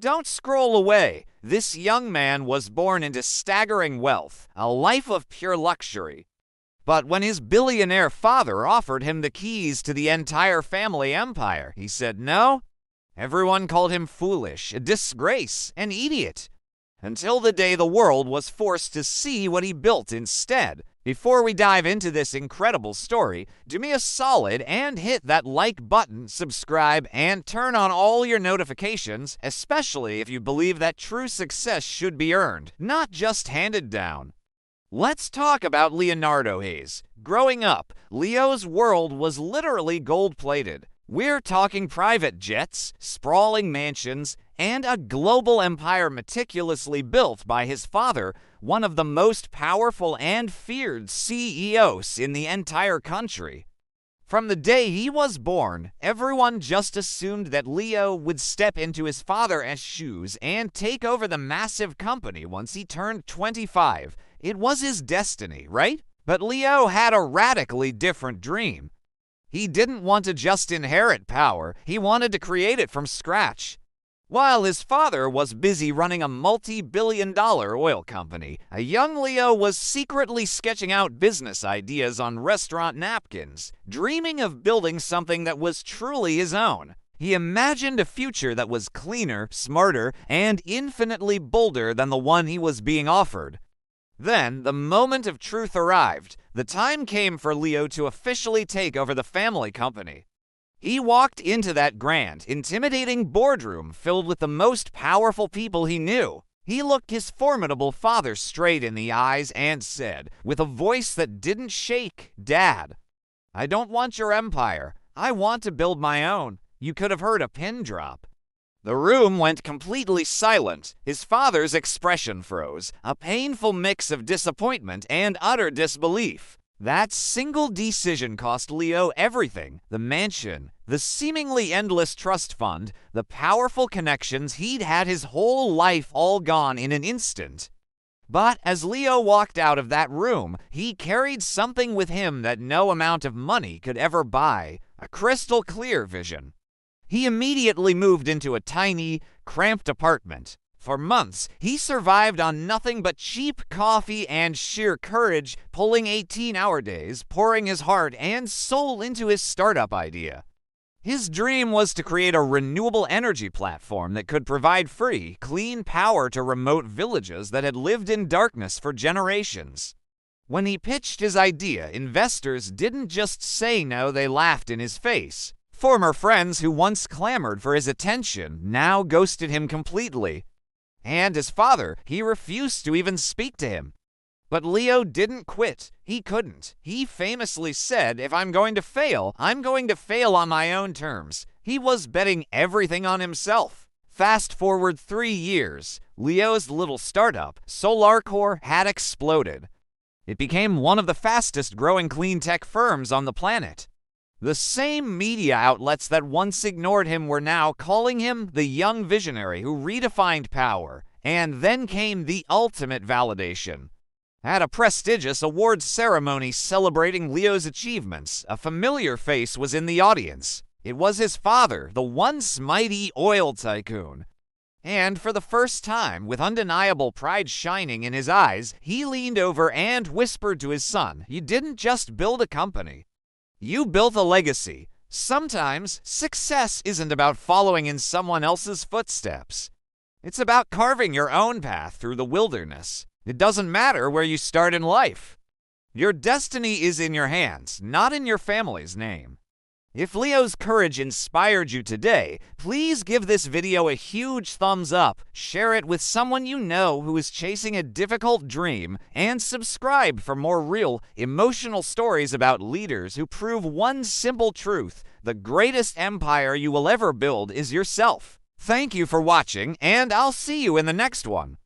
Don't scroll away. This young man was born into staggering wealth, a life of pure luxury. But when his billionaire father offered him the keys to the entire family empire, he said no. Everyone called him foolish, a disgrace, an idiot. Until the day the world was forced to see what he built instead. Before we dive into this incredible story, do me a solid and hit that like button, subscribe, and turn on all your notifications, especially if you believe that true success should be earned, not just handed down. Let's talk about Leonardo Hayes. Growing up, Leo's world was literally gold-plated. We're talking private jets, sprawling mansions, and a global empire meticulously built by his father, one of the most powerful and feared CEOs in the entire country. From the day he was born, everyone just assumed that Leo would step into his father's shoes and take over the massive company once he turned 25. It was his destiny, right? But Leo had a radically different dream. He didn't want to just inherit power, he wanted to create it from scratch. While his father was busy running a multi-billion-dollar oil company, a young Leo was secretly sketching out business ideas on restaurant napkins, dreaming of building something that was truly his own. He imagined a future that was cleaner, smarter, and infinitely bolder than the one he was being offered. Then, the moment of truth arrived. The time came for Leo to officially take over the family company. He walked into that grand, intimidating boardroom filled with the most powerful people he knew. He looked his formidable father straight in the eyes and said, with a voice that didn't shake, "Dad, I don't want your empire. I want to build my own." You could have heard a pin drop. The room went completely silent. His father's expression froze, a painful mix of disappointment and utter disbelief. That single decision cost Leo everything: the mansion, the seemingly endless trust fund, the powerful connections he'd had his whole life, all gone in an instant. But as Leo walked out of that room, he carried something with him that no amount of money could ever buy: a crystal clear vision. He immediately moved into a tiny, cramped apartment. For months, he survived on nothing but cheap coffee and sheer courage, pulling 18-hour days, pouring his heart and soul into his startup idea. His dream was to create a renewable energy platform that could provide free, clean power to remote villages that had lived in darkness for generations. When he pitched his idea, investors didn't just say no, they laughed in his face. Former friends who once clamored for his attention now ghosted him completely. And his father, he refused to even speak to him. But Leo didn't quit. He couldn't. He famously said, "If I'm going to fail, I'm going to fail on my own terms." He was betting everything on himself. Fast forward 3 years, Leo's little startup, SolarCore, had exploded. It became one of the fastest growing clean tech firms on the planet. The same media outlets that once ignored him were now calling him the young visionary who redefined power. And then came the ultimate validation. At a prestigious awards ceremony celebrating Leo's achievements, a familiar face was in the audience. It was his father, the once mighty oil tycoon. And for the first time, with undeniable pride shining in his eyes, he leaned over and whispered to his son, "You didn't just build a company. You built a legacy." Sometimes, success isn't about following in someone else's footsteps. It's about carving your own path through the wilderness. It doesn't matter where you start in life. Your destiny is in your hands, not in your family's name. If Leo's courage inspired you today, please give this video a huge thumbs up, share it with someone you know who is chasing a difficult dream, and subscribe for more real, emotional stories about leaders who prove one simple truth: the greatest empire you will ever build is yourself. Thank you for watching, and I'll see you in the next one.